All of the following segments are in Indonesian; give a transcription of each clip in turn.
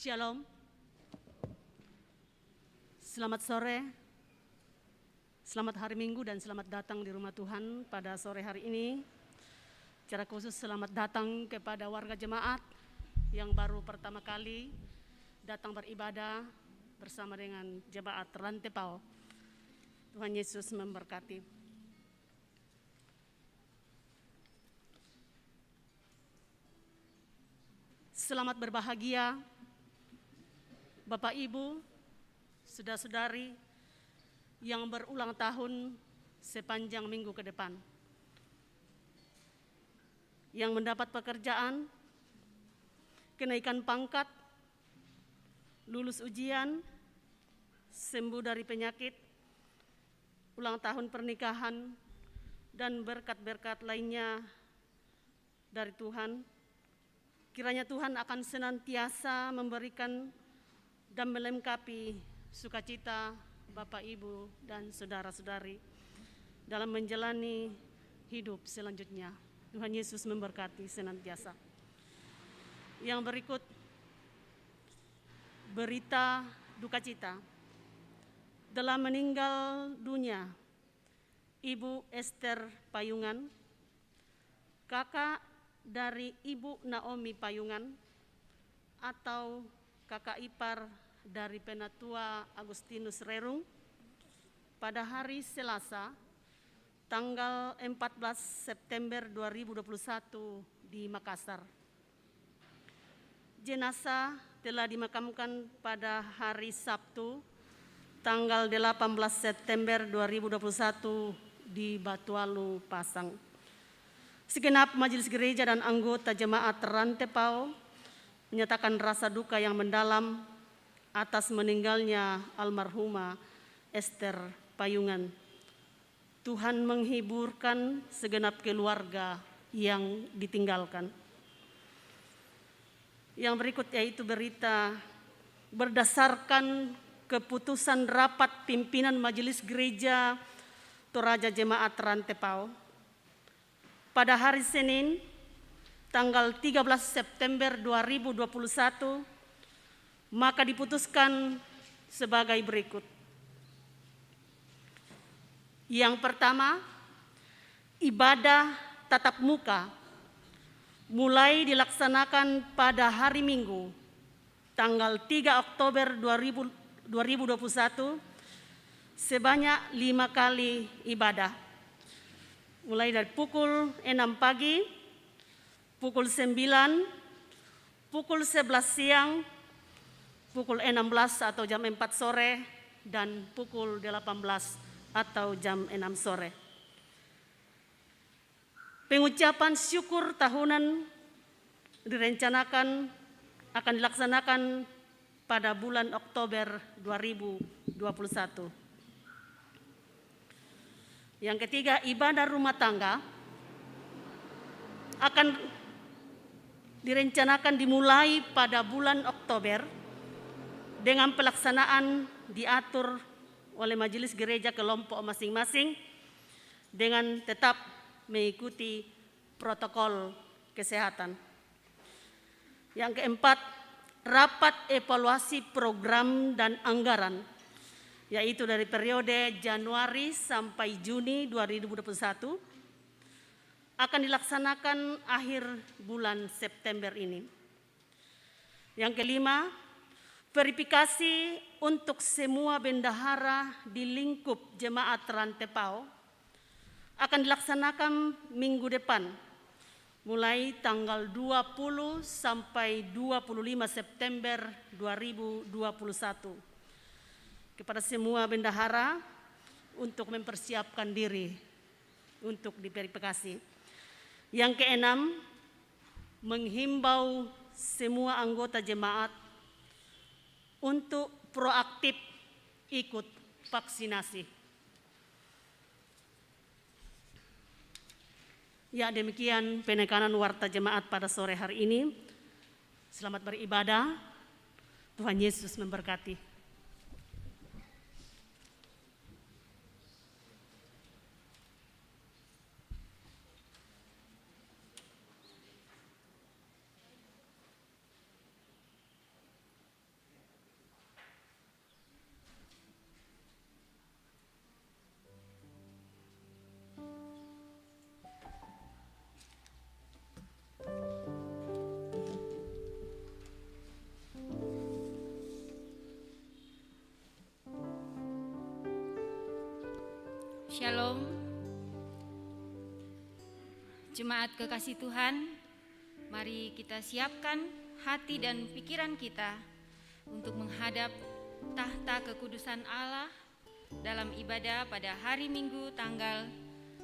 Shalom, selamat sore, selamat hari Minggu dan selamat datang di rumah Tuhan pada sore hari ini. Secara khusus selamat datang kepada warga jemaat yang baru pertama kali datang beribadah bersama dengan jemaat Rantepao. Tuhan Yesus memberkati. selamat berbahagia Bapak Ibu, saudara-saudari yang berulang tahun sepanjang minggu ke depan. Yang mendapat pekerjaan, kenaikan pangkat, lulus ujian, sembuh dari penyakit, ulang tahun pernikahan, dan berkat-berkat lainnya dari Tuhan. Kiranya Tuhan akan senantiasa memberikan dan melengkapi sukacita Bapak, Ibu, dan saudara-saudari dalam menjalani hidup selanjutnya. Tuhan Yesus memberkati senantiasa. Yang berikut berita duka cita. Telah meninggal dunia Ibu Esther Payungan, kakak dari Ibu Naomi Payungan atau kakak ipar dari Penatua Agustinus Rerung pada hari Selasa tanggal 14 September 2021 di Makassar. Jenazah telah dimakamkan pada hari Sabtu tanggal 18 September 2021 di Batualu, Pasang. Segenap majelis gereja dan anggota jemaat Rantepao menyatakan rasa duka yang mendalam atas meninggalnya almarhumah Esther Payungan. Tuhan menghiburkan segenap keluarga yang ditinggalkan. Yang berikut yaitu berita berdasarkan keputusan rapat pimpinan Majelis Gereja Toraja Jemaat Rantepao pada hari Senin tanggal 13 September 2021, maka diputuskan sebagai berikut. Yang pertama, ibadah tatap muka mulai dilaksanakan pada hari Minggu tanggal 3 Oktober 2021 sebanyak 5 kali ibadah, mulai dari pukul 6 pagi, pukul 9, pukul 11 siang, pukul 16 atau jam 4 sore, dan pukul 18 atau jam 6 sore. Pengucapan syukur tahunan direncanakan akan dilaksanakan pada bulan Oktober 2021. Yang ketiga, ibadah rumah tangga akan direncanakan dimulai pada bulan Oktober dengan pelaksanaan diatur oleh majelis gereja kelompok masing-masing dengan tetap mengikuti protokol kesehatan. Yang keempat, rapat evaluasi program dan anggaran, yaitu dari periode Januari sampai Juni 2021, akan dilaksanakan akhir bulan September ini. Yang kelima, verifikasi untuk semua bendahara di lingkup jemaat Rantepao akan dilaksanakan minggu depan, mulai tanggal 20 sampai 25 September 2021 kepada semua bendahara untuk mempersiapkan diri untuk diverifikasi. Yang keenam, menghimbau semua anggota jemaat untuk proaktif ikut vaksinasi. Ya, demikian penekanan warta jemaat pada sore hari ini. Selamat beribadah. Tuhan Yesus memberkati. Shalom, jemaat kekasih Tuhan, mari kita siapkan hati dan pikiran kita untuk menghadap tahta kekudusan Allah dalam ibadah pada hari Minggu tanggal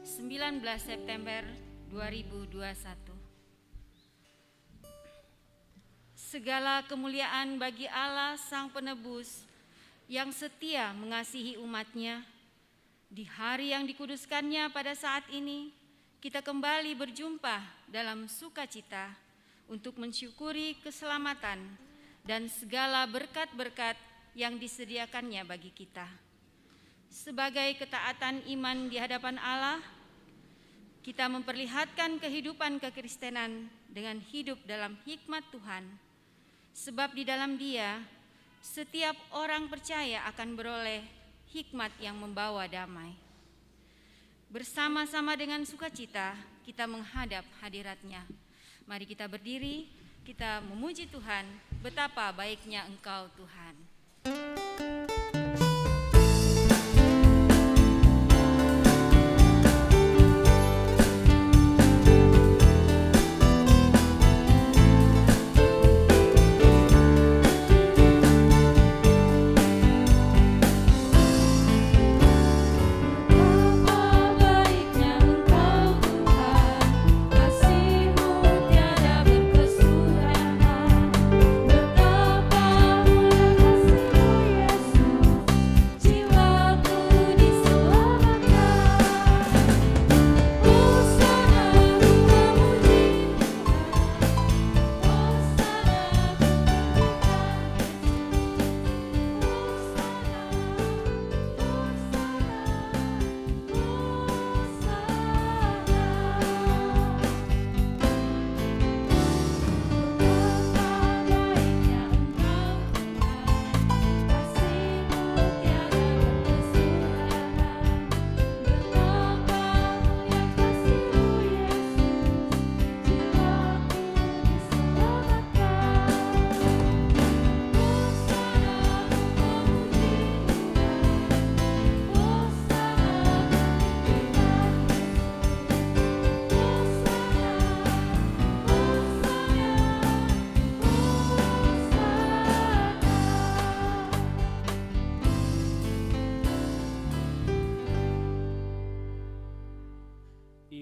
19 September 2021. Segala kemuliaan bagi Allah Sang Penebus yang setia mengasihi umat-Nya. Di hari yang dikuduskannya pada saat ini, kita kembali berjumpa dalam sukacita untuk mensyukuri keselamatan dan segala berkat-berkat yang disediakannya bagi kita. Sebagai ketaatan iman di hadapan Allah, kita memperlihatkan kehidupan kekristenan dengan hidup dalam hikmat Tuhan. Sebab di dalam Dia, setiap orang percaya akan beroleh hikmat yang membawa damai. Bersama-sama dengan sukacita, kita menghadap hadirat-Nya. Mari kita berdiri, kita memuji Tuhan, betapa baiknya Engkau Tuhan.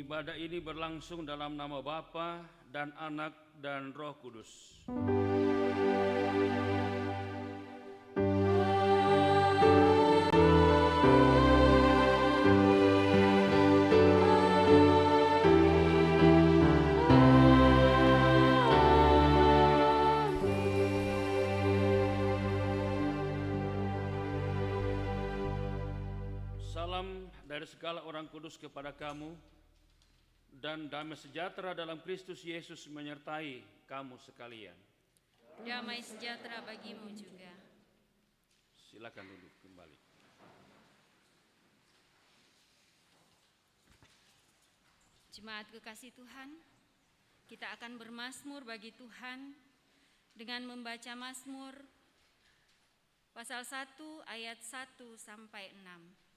Ibadah ini berlangsung dalam nama Bapa dan Anak dan Roh Kudus. Salam dari segala orang kudus kepada kamu, dan damai sejahtera dalam Kristus Yesus menyertai kamu sekalian. Damai sejahtera bagimu juga. Silakan duduk kembali. Jemaat kekasih Tuhan, kita akan bermazmur bagi Tuhan dengan membaca Mazmur pasal 1 ayat 1 sampai 6.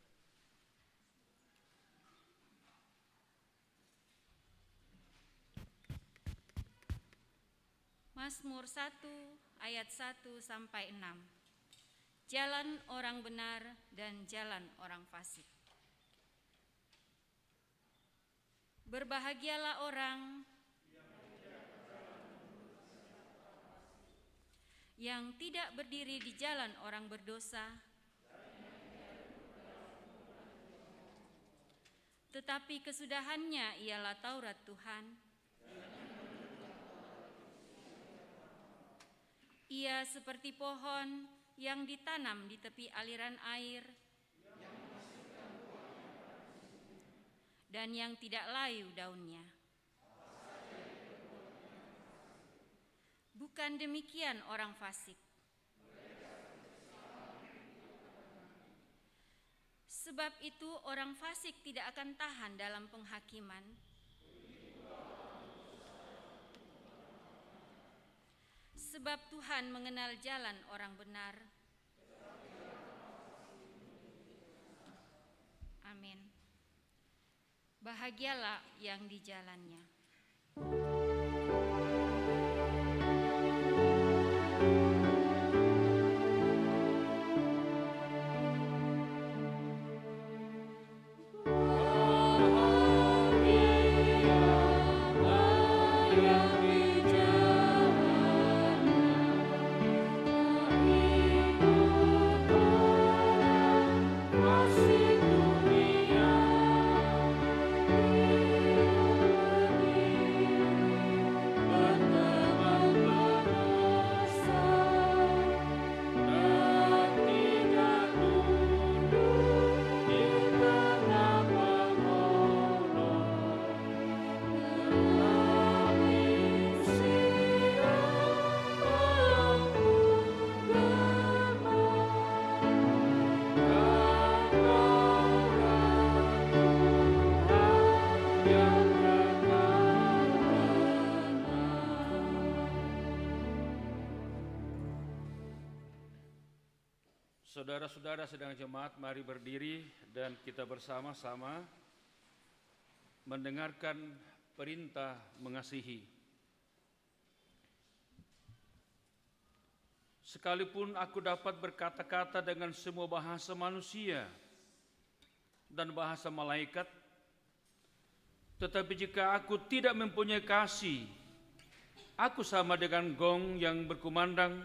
Mazmur 1 ayat 1 sampai 6. Jalan orang benar dan jalan orang fasik. Berbahagialah orang yang tidak berdiri di jalan orang berdosa, tetapi kesudahannya ialah Taurat Tuhan. Ia seperti pohon yang ditanam di tepi aliran air dan yang tidak layu daunnya. Bukan demikian orang fasik. Sebab itu orang fasik tidak akan tahan dalam penghakiman. Sebab Tuhan mengenal jalan orang benar. Amin. Bahagialah yang di jalannya. Saudara-saudara sedang jemaat, mari berdiri dan kita bersama-sama mendengarkan perintah mengasihi. Sekalipun aku dapat berkata-kata dengan semua bahasa manusia dan bahasa malaikat, tetapi jika aku tidak mempunyai kasih, aku sama dengan gong yang berkumandang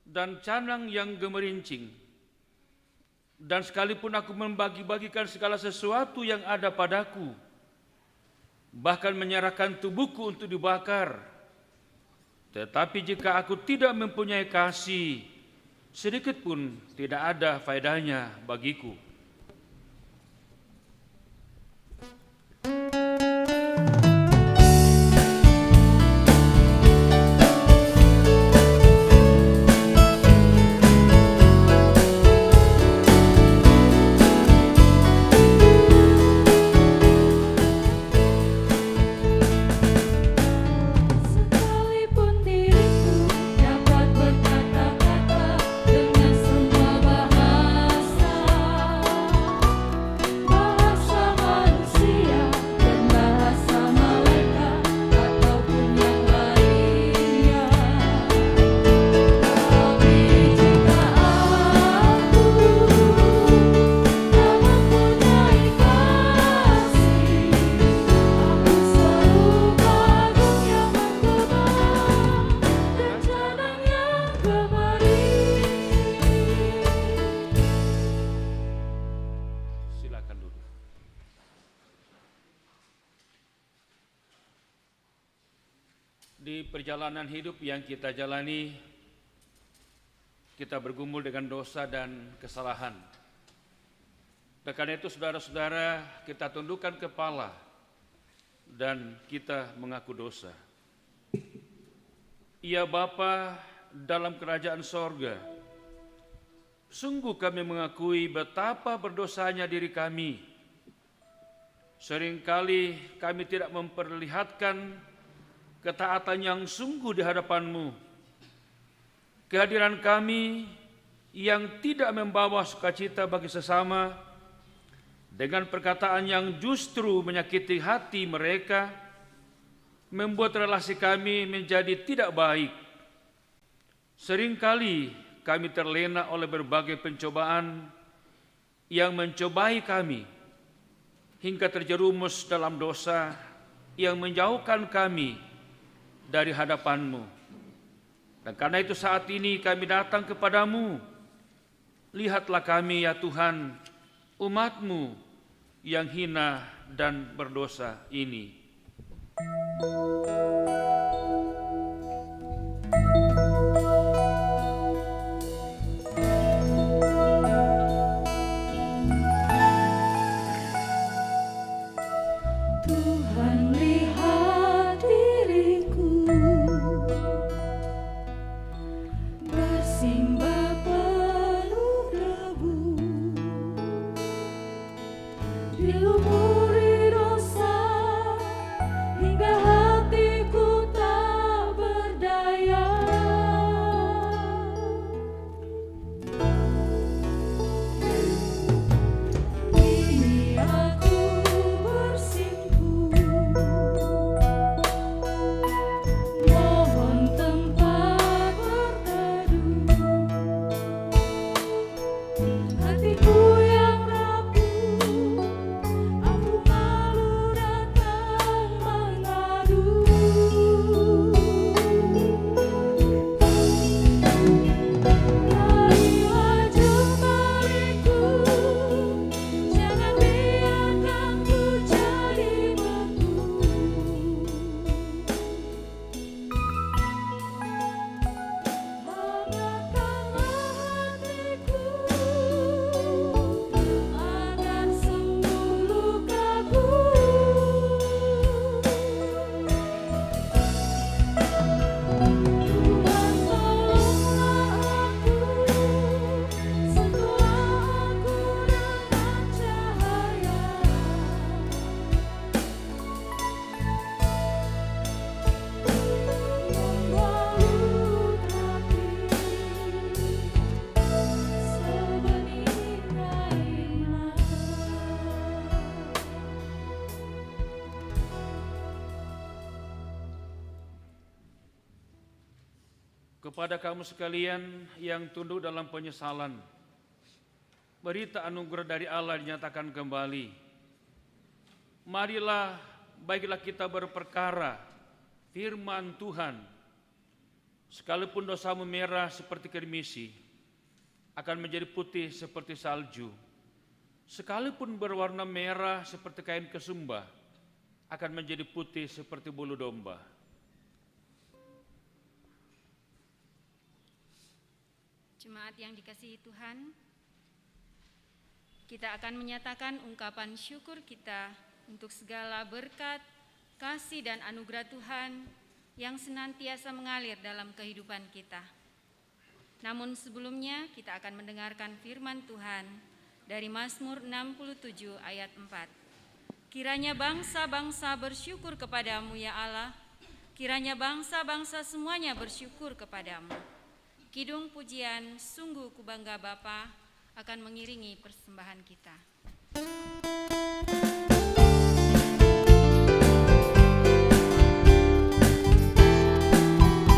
dan canang yang gemerincing. Dan sekalipun aku membagi-bagikan segala sesuatu yang ada padaku, bahkan menyerahkan tubuhku untuk dibakar, tetapi jika aku tidak mempunyai kasih, sedikit pun tidak ada faedahnya bagiku. Di perjalanan hidup yang kita jalani, kita bergumul dengan dosa dan kesalahan. Dan karena itu saudara-saudara, kita tundukkan kepala dan kita mengaku dosa. Ya Bapa dalam kerajaan sorga, sungguh kami mengakui betapa berdosanya diri kami. Seringkali kami tidak memperlihatkan ketaatan yang sungguh di hadapan-Mu. Kehadiran kami yang tidak membawa sukacita bagi sesama, dengan perkataan yang justru menyakiti hati mereka, membuat relasi kami menjadi tidak baik. Seringkali kami terlena oleh berbagai pencobaan yang mencobai kami, hingga terjerumus dalam dosa yang menjauhkan kami dari hadapan-Mu. Dan karena itu saat ini kami datang kepadamu. Lihatlah kami ya Tuhan, umat-Mu yang hina dan berdosa ini. Dilumuri dosa hingga hatiku tak berdaya. Kini aku bersimpu, mohon tempat berteduh. Hatiku yang rapuh kepada kamu sekalian yang tunduk dalam penyesalan, berita anugerah dari Allah dinyatakan kembali. Marilah, baiklah kita berperkara firman Tuhan. Sekalipun dosamu merah seperti kirmisi, akan menjadi putih seperti salju. Sekalipun berwarna merah seperti kain kesumba, akan menjadi putih seperti bulu domba. Jemaat yang dikasihi Tuhan, kita akan menyatakan ungkapan syukur kita untuk segala berkat, kasih dan anugerah Tuhan yang senantiasa mengalir dalam kehidupan kita. Namun sebelumnya kita akan mendengarkan firman Tuhan dari Mazmur 67 ayat 4. Kiranya bangsa-bangsa bersyukur kepadamu ya Allah, kiranya bangsa-bangsa semuanya bersyukur kepadamu. Kidung pujian Sungguh Ku Bangga Bapa akan mengiringi persembahan kita. Ku bangga Bapa, punya Allah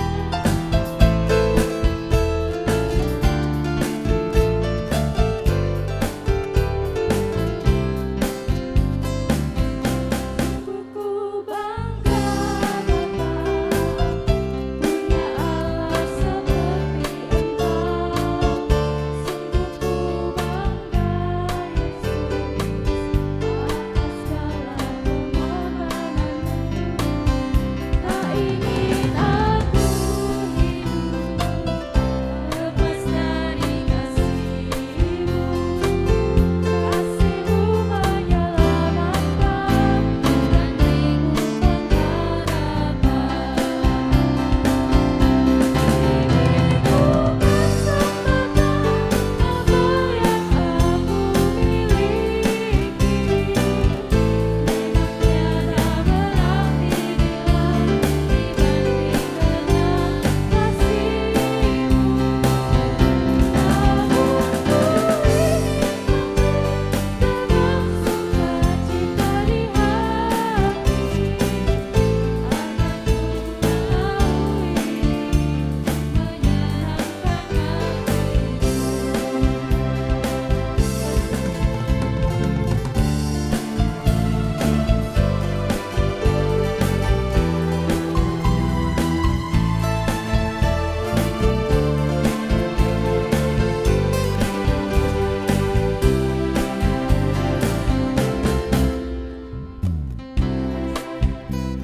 seperti Engkau. Sungguh ku bangga Yesus, atas segala pengorbananmu. Tak ingin aku hidup lepas dari kasih-Mu. Kasih-Mu menyelamatkan dan Dirimu pengharapan. Ingin ku persembahkan apa yang aku miliki. Memang tiada berarti bila dibanding dengan kasih-Mu. Namun ku ingin dengan sukacita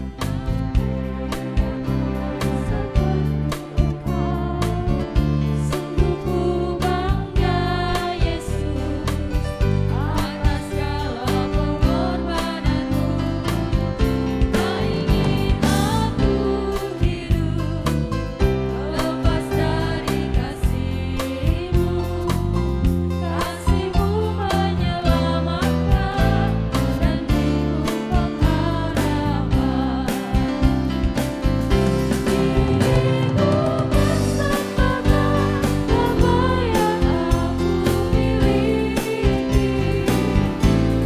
di hati, agar ku mengetahui Sungguh ku bangga Yesus, atas segala pengorbananmu. Tak ingin aku hidup lepas dari kasih-Mu. Kasih-Mu menyelamatkan dan Dirimu pengharapan. Ingin ku persembahkan apa yang aku miliki.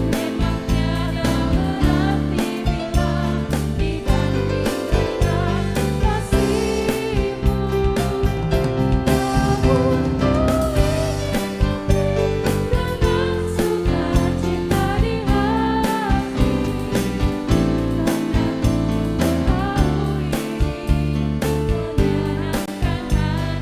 Memang tiada berarti bila dibanding dengan kasih-Mu. Namun ku ingin dengan sukacita di hati, karena ku mengetahui menyenangkan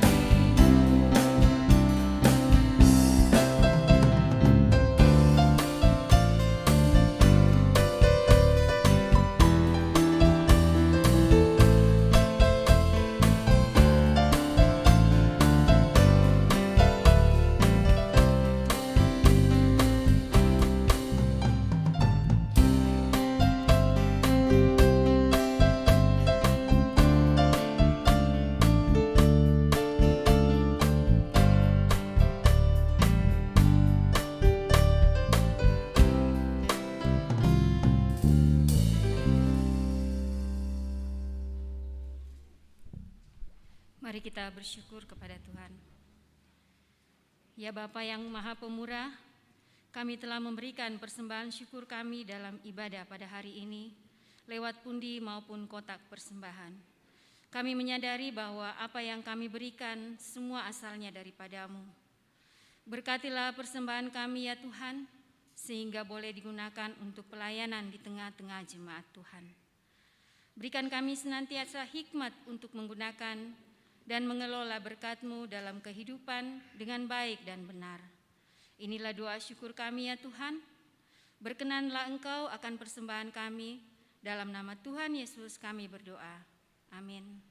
Mari kita bersyukur kepada Tuhan. Ya Bapa yang Maha Pemurah, kami telah memberikan persembahan syukur kami dalam ibadah pada hari ini, lewat pundi maupun kotak persembahan. Kami menyadari bahwa apa yang kami berikan semua asalnya daripada-Mu. Berkatilah persembahan kami ya Tuhan, sehingga boleh digunakan untuk pelayanan di tengah-tengah jemaat Tuhan. Berikan kami senantiasa hikmat untuk menggunakan dan mengelola berkat-Mu dalam kehidupan dengan baik dan benar. Inilah doa syukur kami ya Tuhan. Berkenanlah Engkau akan persembahan kami. Dalam nama Tuhan Yesus kami berdoa. Amin.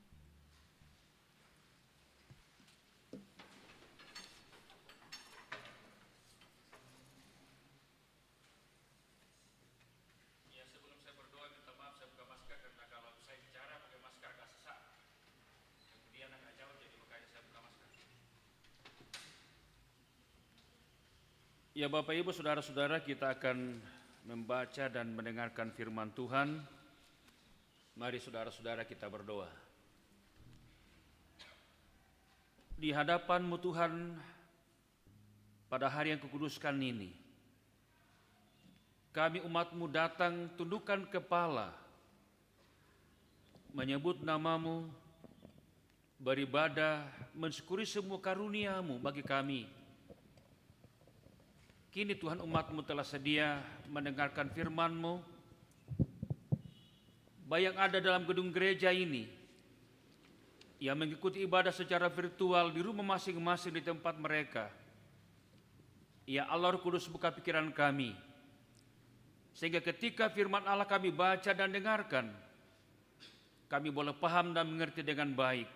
Ya, sebelum saya berdoa minta maaf saya buka masker karena kalau saya bicara pakai masker agak sesak. Kemudian agak jauh jadi makanya saya buka masker. Ya Bapak Ibu Saudara-saudara, kita akan membaca dan mendengarkan firman Tuhan. Mari saudara-saudara kita berdoa. Di hadapan-Mu Tuhan, pada hari yang kukuduskan ini, kami umat-Mu datang tundukkan kepala, menyebut nama-Mu, beribadah, mensyukuri semua karunia-Mu bagi kami. Kini Tuhan, umat-Mu telah sedia mendengarkan firman-Mu, baik yang ada dalam gedung gereja ini, yang mengikuti ibadah secara virtual di rumah masing-masing di tempat mereka. Ya Allah Roh Kudus, buka pikiran kami, sehingga ketika firman Allah kami baca dan dengarkan, kami boleh paham dan mengerti dengan baik.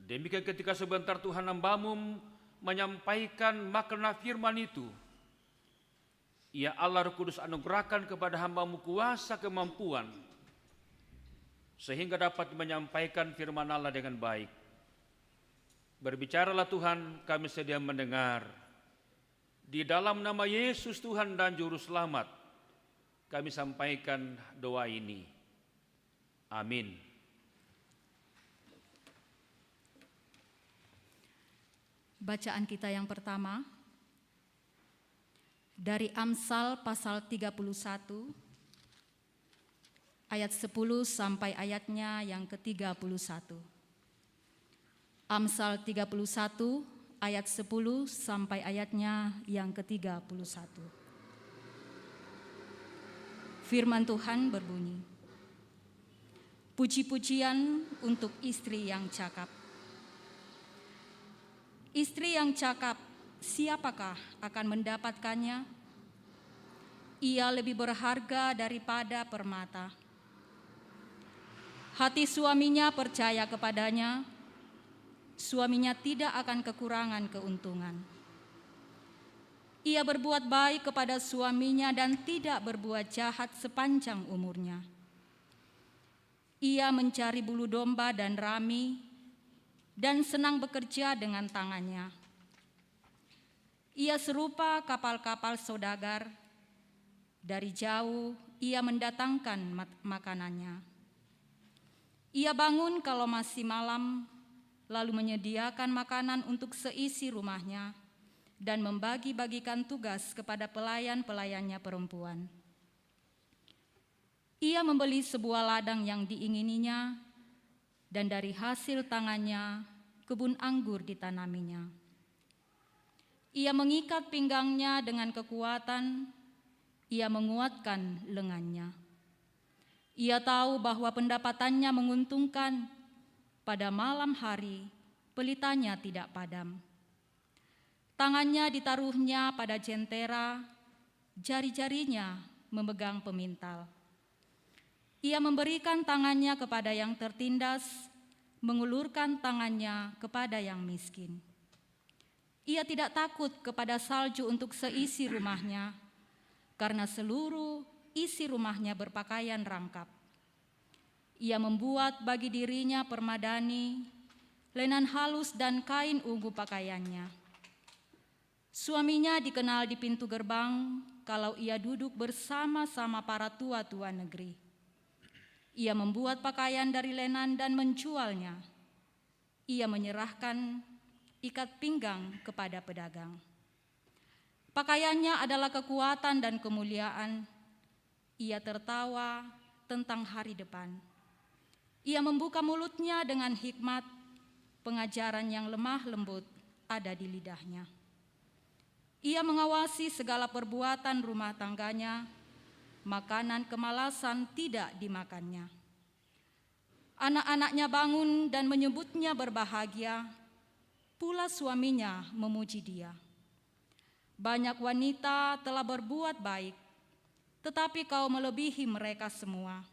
Demikian ketika sebentar Tuhan hamba-Mu menyampaikan makna firman itu, ya Allah Roh Kudus, anugerahkan kepada hamba-Mu kuasa kemampuan, sehingga dapat menyampaikan firman Allah dengan baik. Berbicaralah Tuhan, kami sedia mendengar. Di dalam nama Yesus Tuhan dan Juru Selamat, kami sampaikan doa ini. Amin. Bacaan kita yang pertama dari Amsal pasal 31 ayat 10 sampai ayatnya yang ke-31. Amsal 31 ayat 10 sampai ayatnya yang ke-31. Firman Tuhan berbunyi, puji-pujian untuk istri yang cakap. Istri yang cakap, siapakah akan mendapatkannya? Ia lebih berharga daripada permata. Hati suaminya percaya kepadanya, suaminya tidak akan kekurangan keuntungan. Ia berbuat baik kepada suaminya dan tidak berbuat jahat sepanjang umurnya. Ia mencari bulu domba dan rami, dan senang bekerja dengan tangannya. Ia serupa kapal-kapal saudagar, dari jauh ia mendatangkan makanannya. Ia bangun kalau masih malam, lalu menyediakan makanan untuk seisi rumahnya, dan membagi-bagikan tugas kepada pelayan-pelayannya perempuan. Ia membeli sebuah ladang yang diingininya, dan dari hasil tangannya kebun anggur ditanaminya. Ia mengikat pinggangnya dengan kekuatan, ia menguatkan lengannya. Ia tahu bahwa pendapatannya menguntungkan, pada malam hari pelitanya tidak padam. Tangannya ditaruhnya pada jentera, jari-jarinya memegang pemintal. Ia memberikan tangannya kepada yang tertindas, mengulurkan tangannya kepada yang miskin. Ia tidak takut kepada salju untuk seisi rumahnya, karena seluruh isi rumahnya berpakaian rangkap. Ia membuat bagi dirinya permadani, lenan halus dan kain ungu pakaiannya. Suaminya dikenal di pintu gerbang kalau ia duduk bersama-sama para tua-tua negeri. Ia membuat pakaian dari lenan dan menjualnya. Ia menyerahkan ikat pinggang kepada pedagang. Pakaiannya adalah kekuatan dan kemuliaan. Ia tertawa tentang hari depan. Ia membuka mulutnya dengan hikmat, pengajaran yang lemah lembut ada di lidahnya. Ia mengawasi segala perbuatan rumah tangganya, makanan kemalasan tidak dimakannya. Anak-anaknya bangun dan menyebutnya berbahagia, pula suaminya memuji dia. Banyak wanita telah berbuat baik, tetapi kau melebihi mereka semua.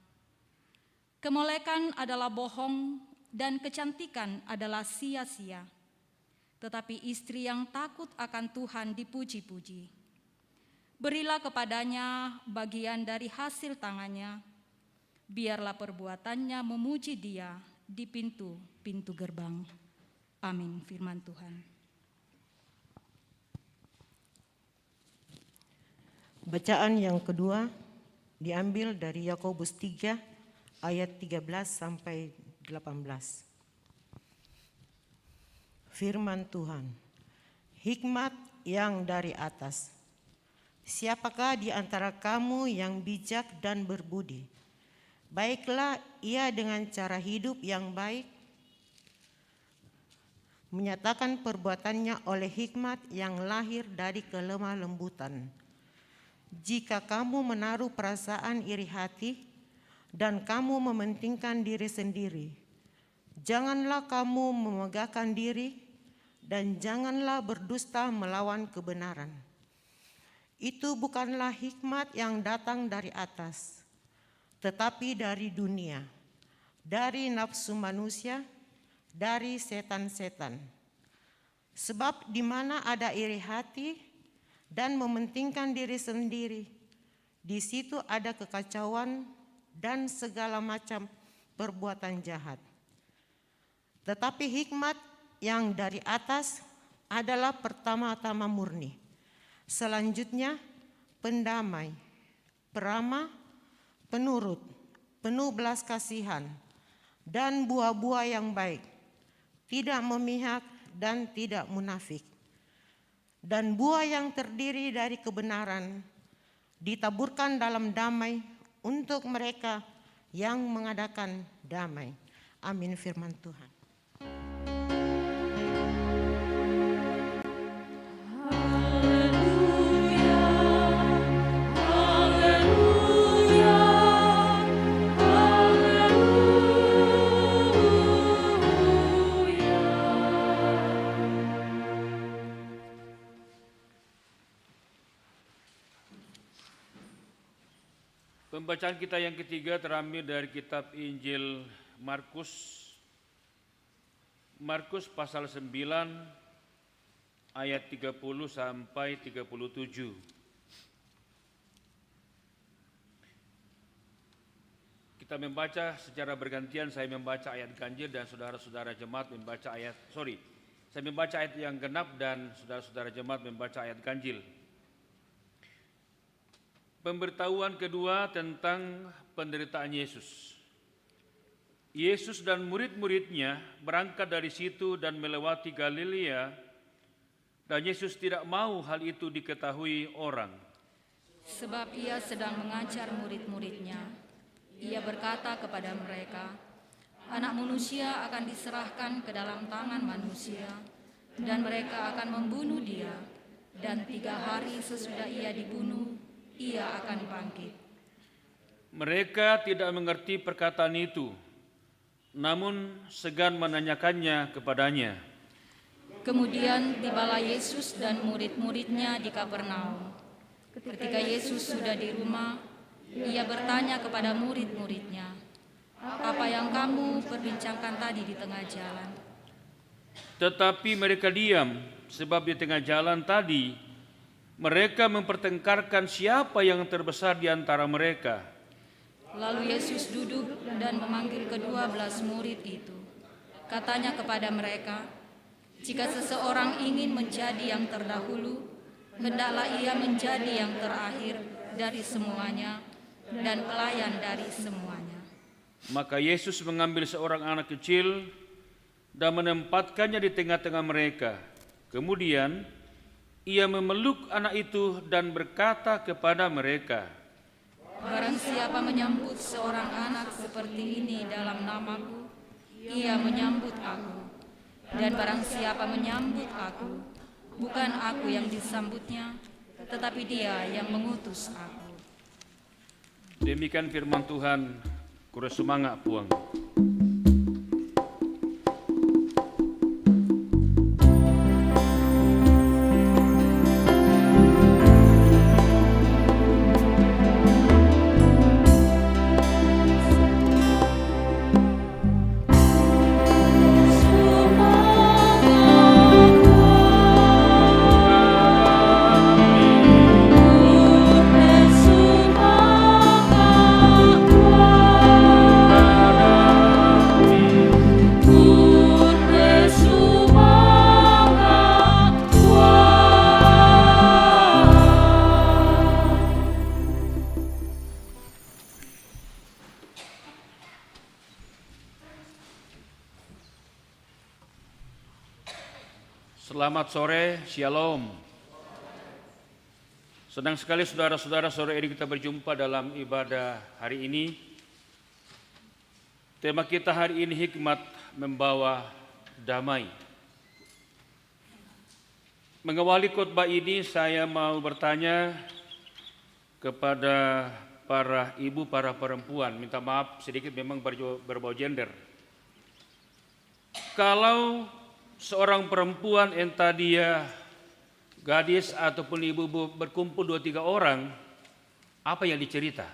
Kemolekan adalah bohong dan kecantikan adalah sia-sia. Tetapi istri yang takut akan Tuhan dipuji-puji. Berilah kepadanya bagian dari hasil tangannya, biarlah perbuatannya memuji dia di pintu-pintu gerbang. Amin, firman Tuhan. Bacaan yang kedua diambil dari Yakobus 3 ayat 13 sampai 18. Firman Tuhan, hikmat yang dari atas. Siapakah di antara kamu yang bijak dan berbudi? Baiklah ia dengan cara hidup yang baik, menyatakan perbuatannya oleh hikmat yang lahir dari kelemah lembutan. Jika kamu menaruh perasaan iri hati dan kamu mementingkan diri sendiri, janganlah kamu memegahkan diri dan janganlah berdusta melawan kebenaran. Itu bukanlah hikmat yang datang dari atas, tetapi dari dunia, dari nafsu manusia, dari setan-setan. Sebab di mana ada iri hati dan mementingkan diri sendiri, di situ ada kekacauan dan segala macam perbuatan jahat. Tetapi hikmat yang dari atas adalah pertama-tama murni, selanjutnya pendamai, peramah, penurut, penuh belas kasihan, dan buah-buah yang baik, tidak memihak dan tidak munafik. Dan buah yang terdiri dari kebenaran ditaburkan dalam damai untuk mereka yang mengadakan damai. Amin, firman Tuhan. Pembacaan kita yang ketiga terambil dari kitab Injil Markus. Markus pasal 9 ayat 30 sampai 37. Kita membaca secara bergantian, saya membaca ayat ganjil dan saudara-saudara jemaat membaca saya membaca ayat yang genap dan saudara-saudara jemaat membaca ayat ganjil. Pemberitahuan kedua tentang penderitaan Yesus. Yesus dan murid-muridnya berangkat dari situ dan melewati Galilea, dan Yesus tidak mau hal itu diketahui orang. Sebab ia sedang mengajar murid-muridnya. Ia berkata kepada mereka, Anak manusia akan diserahkan ke dalam tangan manusia, dan mereka akan membunuh dia, dan 3 hari sesudah ia dibunuh, ia akan bangkit. Mereka tidak mengerti perkataan itu, namun segan menanyakannya kepadanya. Kemudian tibalah Yesus dan murid-muridnya di Kapernaum. Ketika Yesus sudah di rumah, ia bertanya kepada murid-muridnya, "Apa yang kamu perbincangkan tadi di tengah jalan?" Tetapi mereka diam, sebab di tengah jalan tadi mereka mempertengkarkan siapa yang terbesar di antara mereka. Lalu Yesus duduk dan memanggil ke-12 murid itu. Katanya kepada mereka, "Jika seseorang ingin menjadi yang terdahulu, hendaklah ia menjadi yang terakhir dari semuanya dan pelayan dari semuanya." Maka Yesus mengambil seorang anak kecil dan menempatkannya di tengah-tengah mereka. Kemudian ia memeluk anak itu dan berkata kepada mereka, Barang siapa menyambut seorang anak seperti ini dalam namaku, ia menyambut aku. Dan barang siapa menyambut aku, bukan aku yang disambutnya, tetapi dia yang mengutus aku. Demikian firman Tuhan, kure sumanga puang. Selamat sore, Shalom. Senang sekali saudara-saudara sore ini kita berjumpa dalam ibadah hari ini. Tema kita hari ini hikmat membawa damai. Mengawali khotbah ini saya mau bertanya kepada para ibu, para perempuan. Minta maaf sedikit memang berbau gender. Kalau seorang perempuan entah dia gadis ataupun ibu berkumpul 2-3 orang, apa yang dicerita?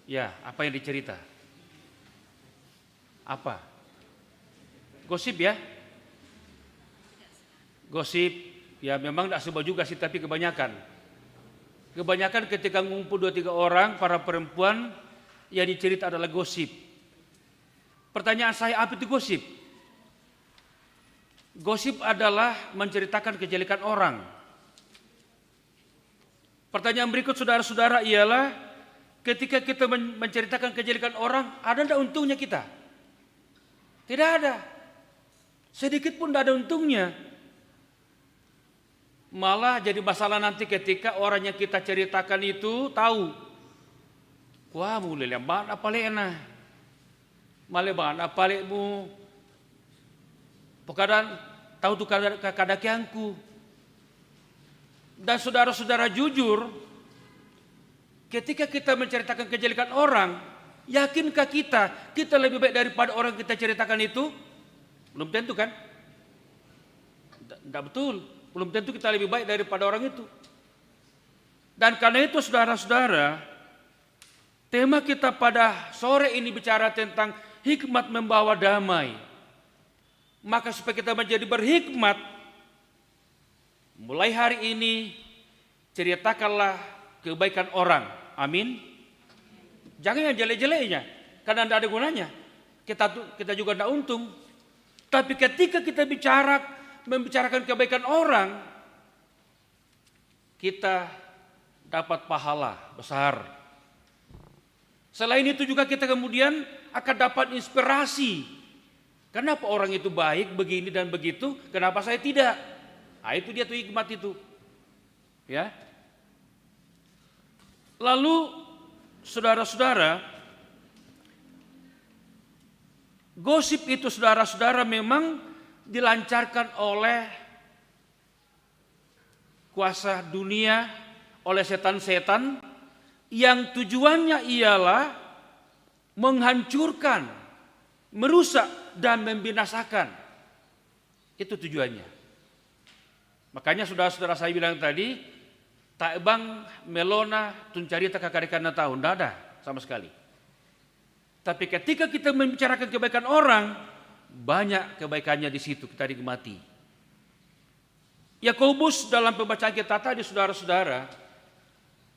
Ya, apa yang dicerita? Apa? Gosip ya? Gosip, ya memang tidak semua juga sih, tapi kebanyakan. Kebanyakan ketika ngumpul 2-3 orang, para perempuan, yang dicerita adalah gosip. Pertanyaan saya, apa itu gosip? Gosip adalah menceritakan kejelekan orang. Pertanyaan berikut saudara-saudara ialah, ketika kita menceritakan kejelekan orang, ada tidak untungnya kita? Tidak ada. Sedikit pun tidak ada untungnya. Malah jadi masalah nanti ketika orang yang kita ceritakan itu tahu. Wah, mulai lembat apa lena? Maleban apalekmu pokadan tahu tu kadakianku. Dan saudara-saudara jujur, ketika kita menceritakan kejelekan orang, yakinkah kita lebih baik daripada orang yang kita ceritakan itu? Belum tentu kan? Tidak betul. Belum tentu kita lebih baik daripada orang itu. Dan karena itu saudara-saudara, tema kita pada sore ini bicara tentang hikmat membawa damai. Maka supaya kita menjadi berhikmat, mulai hari ini ceritakanlah kebaikan orang. Amin. Jangan yang jelek-jeleknya, karena tidak ada gunanya. Kita juga tidak untung. Tapi ketika kita membicarakan kebaikan orang, kita dapat pahala besar. Selain itu juga kita kemudian akan dapat inspirasi. Kenapa orang itu baik begini dan begitu, kenapa saya tidak? Nah, itu dia tuh hikmat itu. Ya. Lalu saudara-saudara, gosip itu saudara-saudara memang dilancarkan oleh kuasa dunia, oleh setan-setan yang tujuannya ialah menghancurkan, merusak dan membinasakan. Itu tujuannya. Makanya saudara-saudara saya bilang tadi, tak bang melona tuncarita kakarikan tahun, tidak ada sama sekali. Tapi ketika kita membicarakan kebaikan orang, banyak kebaikannya di situ kita nikmati. Yakobus dalam pembacaan kita tadi saudara-saudara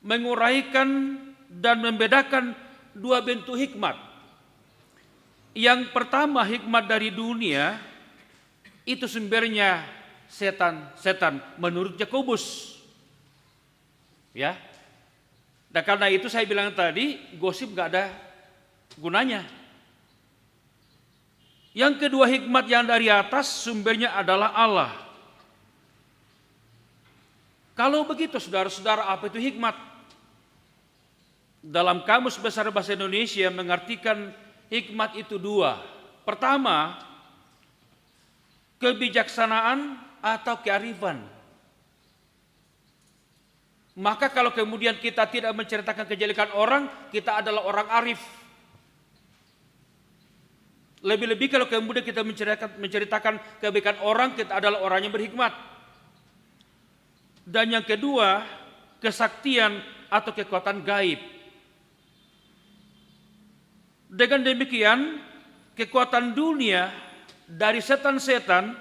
menguraikan dan membedakan dua bentuk hikmat. Yang pertama, hikmat dari dunia itu sumbernya setan menurut Yakobus. Ya. Dan karena itu saya bilang tadi, gosip gak ada gunanya. Yang kedua, hikmat yang dari atas sumbernya adalah Allah. Kalau begitu saudara-saudara, apa itu hikmat? dalam Kamus Besar Bahasa Indonesia mengartikan hikmat itu dua. Pertama, kebijaksanaan atau kearifan. Maka kalau kemudian kita tidak menceritakan kejelekan orang, kita adalah orang arif. Lebih-lebih kalau kemudian kita menceritakan kebaikan orang, kita adalah orang yang berhikmat. Dan yang kedua, kesaktian atau kekuatan gaib. Dengan demikian, kekuatan dunia dari setan-setan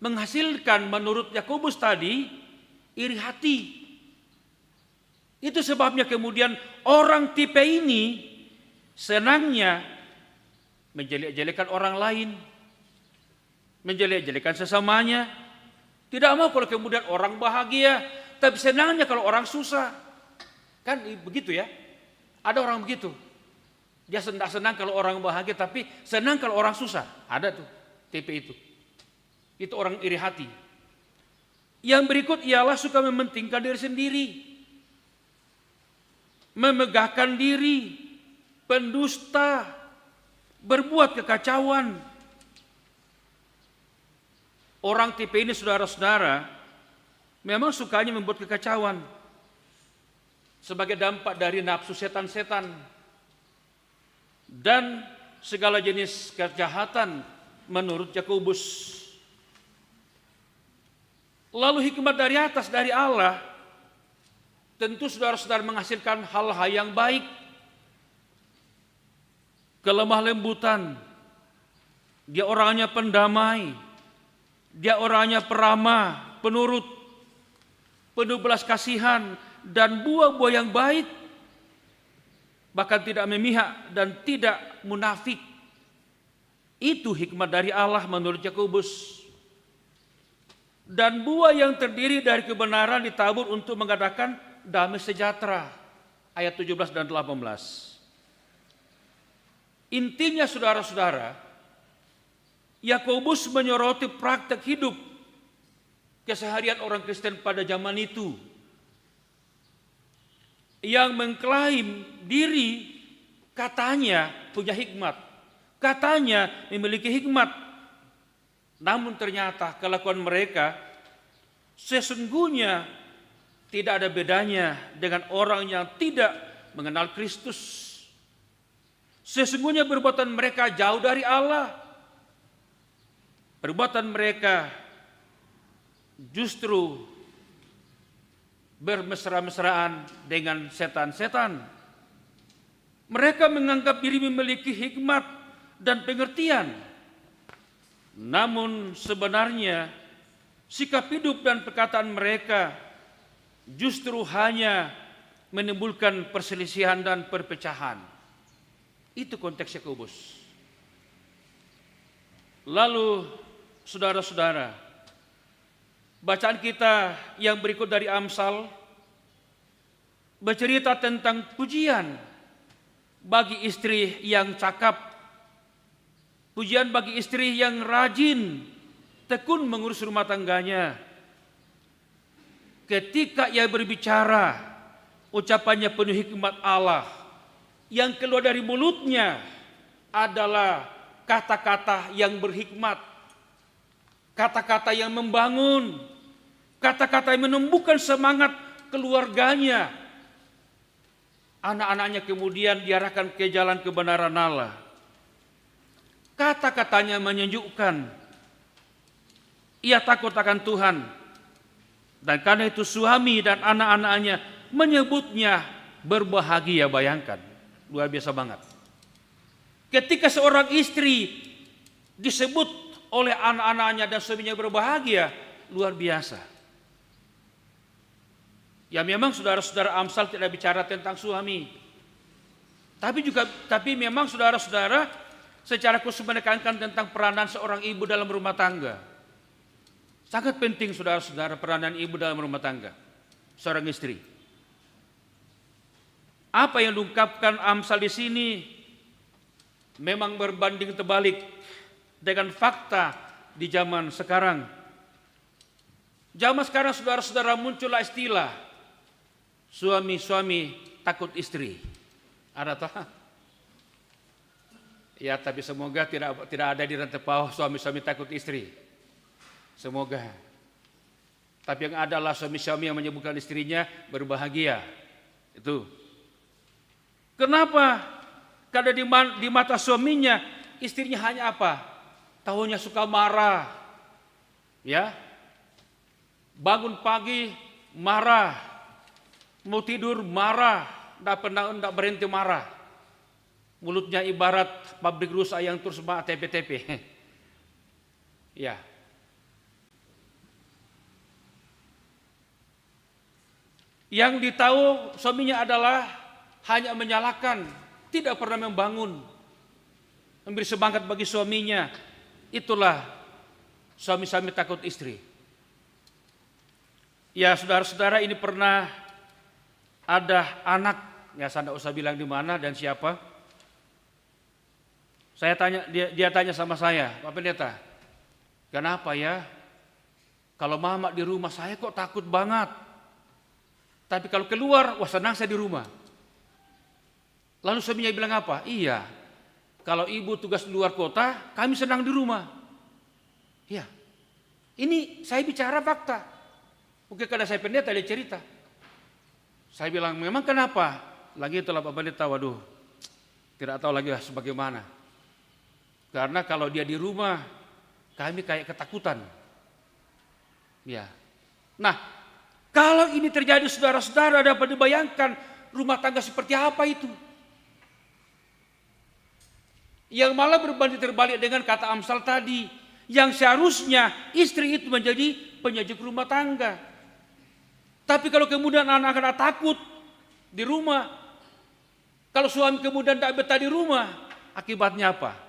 menghasilkan menurut Yakobus tadi iri hati. Itu sebabnya kemudian orang tipe ini senangnya menjelek-jelekan orang lain, menjelek-jelekan sesamanya. Tidak mau kalau kemudian orang bahagia, tapi senangnya kalau orang susah. Kan begitu ya? Ada orang begitu. Dia senang kalau orang bahagia, tapi senang kalau orang susah. Ada tuh tipe itu. Itu orang iri hati. Yang berikut ialah suka mementingkan diri sendiri, memegahkan diri, pendusta, berbuat kekacauan. Orang tipe ini saudara-saudara memang sukanya membuat kekacauan sebagai dampak dari nafsu setan-setan dan segala jenis kejahatan menurut Yakobus. Lalu hikmat dari atas, dari Allah, tentu saudara-saudara menghasilkan hal-hal yang baik. Kelemah lembutan, dia orangnya pendamai, dia orangnya peramah, penurut, penuh belas kasihan, dan buah-buah yang baik, bahkan tidak memihak dan tidak munafik. Itu hikmat dari Allah menurut Yakobus. Dan buah yang terdiri dari kebenaran ditabur untuk mengadakan damai sejahtera. Ayat 17 dan 18. Intinya saudara-saudara, Yakobus menyoroti praktek hidup keseharian orang Kristen pada zaman itu, yang mengklaim diri katanya punya hikmat, katanya memiliki hikmat. Namun ternyata kelakuan mereka sesungguhnya tidak ada bedanya dengan orang yang tidak mengenal Kristus. Sesungguhnya perbuatan mereka jauh dari Allah. Perbuatan mereka justru bermesra-mesraan dengan setan-setan. Mereka menganggap diri memiliki hikmat dan pengertian. Namun sebenarnya sikap hidup dan perkataan mereka justru hanya menimbulkan perselisihan dan perpecahan. Itu konteks Yakobus. Lalu saudara-saudara, bacaan kita yang berikut dari Amsal bercerita tentang pujian bagi istri yang cakap, pujian bagi istri yang rajin, tekun mengurus rumah tangganya. Ketika ia berbicara, ucapannya penuh hikmat Allah. Yang keluar dari mulutnya adalah kata-kata yang berhikmat, kata-kata yang membangun, kata-kata yang menumbuhkan semangat keluarganya. Anak-anaknya kemudian diarahkan ke jalan kebenaran Allah. Kata-katanya menyejukkan. Ia takut akan Tuhan. Dan karena itu suami dan anak-anaknya menyebutnya berbahagia. Bayangkan, luar biasa banget. Ketika seorang istri disebut oleh anak-anaknya dan suaminya berbahagia, luar biasa. Ya memang saudara-saudara, Amsal tidak bicara tentang suami. Tapi memang saudara-saudara secara khusus menekankan tentang peranan seorang ibu dalam rumah tangga. Sangat penting saudara-saudara peranan ibu dalam rumah tangga, seorang istri. Apa yang diungkapkan Amsal di sini memang berbanding terbalik dengan fakta di zaman sekarang. Zaman sekarang saudara-saudara muncullah istilah suami-suami takut istri. Ada toh? Ya, tapi semoga tidak ada di Rantepao suami-suami takut istri. Semoga. Tapi yang adalah suami-suami yang menyebutkan istrinya berbahagia. Itu. Kenapa? Karena di mata suaminya istrinya hanya apa? Tahunya suka marah. Ya. Bangun pagi marah. Mau tidur marah. Tidak berhenti marah. Mulutnya ibarat pabrik rusa yang terus tepe-tepe. Ya. Yang ditahu suaminya adalah hanya menyalahkan, tidak pernah membangun, memberi semangat bagi suaminya. Itulah suami-suami takut istri. Ya, saudara-saudara, ini pernah ada anak, ya saya tidak usah bilang di mana dan siapa. Saya tanya, dia tanya sama saya, Pak Pendeta, kenapa ya? Kalau mama di rumah saya kok takut banget. Tapi kalau keluar, wah senang saya di rumah. Lalu suaminya bilang apa? Iya, kalau ibu tugas di luar kota, kami senang di rumah. Iya, ini saya bicara fakta. Mungkin karena saya pendeta, dia cerita. Saya bilang, memang kenapa? Lagi itulah Pak Pendeta, waduh, tidak tahu lagi sebagaimana. Karena kalau dia di rumah, kami kayak ketakutan. Ya. Nah, kalau ini terjadi saudara-saudara, dapat dibayangkan rumah tangga seperti apa itu. Yang malah berbanding terbalik dengan kata Amsal tadi. Yang seharusnya istri itu menjadi penyejuk rumah tangga. Tapi kalau kemudian anak-anak takut di rumah. Kalau suami kemudian tidak betah di rumah. Akibatnya apa?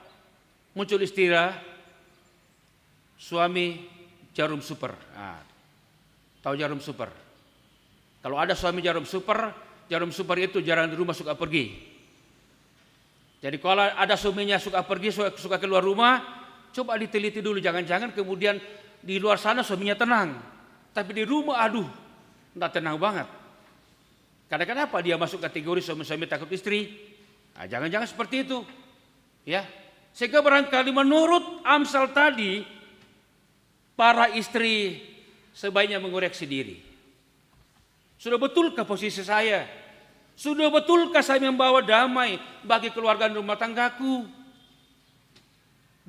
Muncul istilah suami jarum super. Nah, tahu jarum super? Kalau ada suami jarum super itu jarang di rumah, suka pergi. Jadi kalau ada suaminya suka pergi, suka keluar rumah, coba diteliti dulu, jangan-jangan kemudian di luar sana suaminya tenang, tapi di rumah aduh, tidak tenang banget. Karena kenapa dia masuk kategori suami-suami takut istri? Nah, jangan-jangan seperti itu, ya. Sehingga barangkali menurut Amsal tadi, para istri sebaiknya mengoreksi diri. Sudah betulkah posisi saya? Sudah betulkah saya membawa damai bagi keluarga dan rumah tanggaku?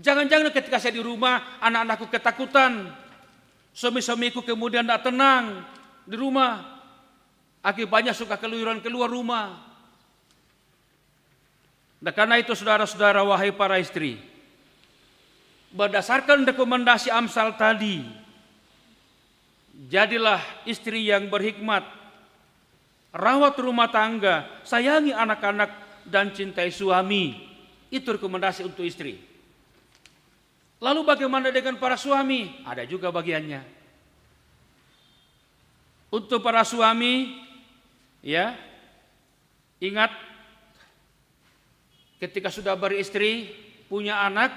Jangan-jangan ketika saya di rumah, anak-anakku ketakutan. Suami-suamiku kemudian tidak tenang di rumah. Akibatnya suka keluyuran keluar rumah. Nah, karena itu saudara-saudara, wahai para istri, berdasarkan rekomendasi Amsal tadi, jadilah istri yang berhikmat, rawat rumah tangga, sayangi anak-anak, dan cintai suami. Itu rekomendasi untuk istri. Lalu bagaimana dengan para suami? Ada juga bagiannya. Untuk para suami, ya, ingat ketika sudah beristri, punya anak,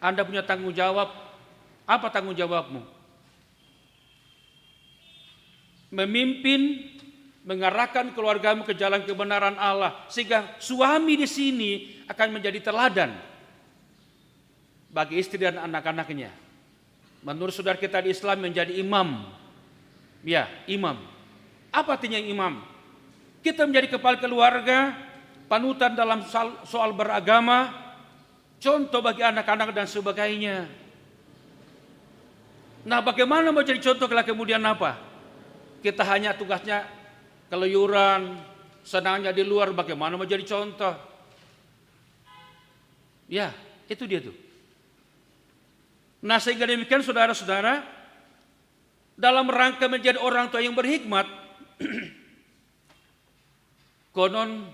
Anda punya tanggung jawab. Apa tanggung jawabmu? Memimpin, mengarahkan keluargamu ke jalan kebenaran Allah, sehingga suami di sini akan menjadi teladan bagi istri dan anak-anaknya. Menurut saudara kita di Islam menjadi imam. Ya, imam. Apa artinya imam? Kita menjadi kepala keluarga, panutan dalam soal beragama, contoh bagi anak-anak dan sebagainya. Nah, bagaimana mau jadi contoh kalau kemudian apa? Kita hanya tugasnya keluyuran, senangnya di luar, bagaimana mau jadi contoh? Ya, itu dia tuh. Nah, sehingga demikian saudara-saudara, dalam rangka menjadi orang tua yang berhikmat, konon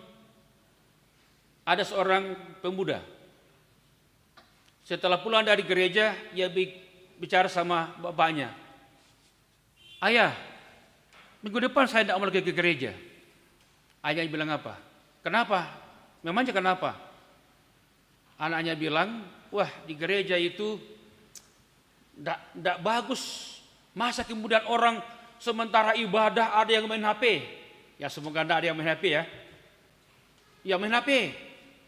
ada seorang pemuda. Setelah pulang dari gereja, ia bicara sama bapaknya. Ayah, minggu depan saya tidak mau lagi ke gereja. Ayahnya bilang apa? Kenapa? Memangnya kenapa? Anaknya bilang, wah di gereja itu tidak bagus. Masa kemudian orang sementara ibadah ada yang main HP. Ya semoga tidak ada yang main HP ya. Yang main HP,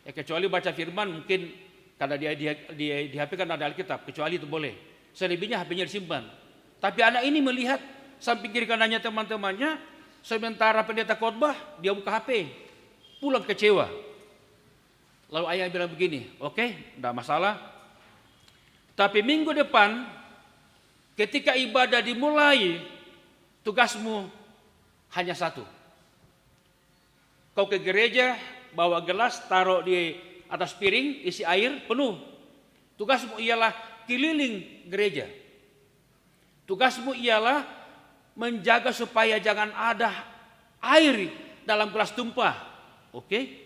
ya kecuali baca firman mungkin karena di HP kan ada Alkitab, kecuali itu boleh. Selebihnya HP-nya disimpan. Tapi anak ini melihat samping kiri kanannya teman-temannya, sementara pendeta khotbah dia buka HP, pulang kecewa. Lalu ayah bilang begini, oke, tidak masalah. Tapi minggu depan ketika ibadah dimulai, tugasmu hanya satu. Kau ke gereja, bawa gelas, taruh di atas piring, isi air penuh. Tugasmu ialah keliling gereja. Tugasmu ialah menjaga supaya jangan ada air dalam gelas tumpah. Oke?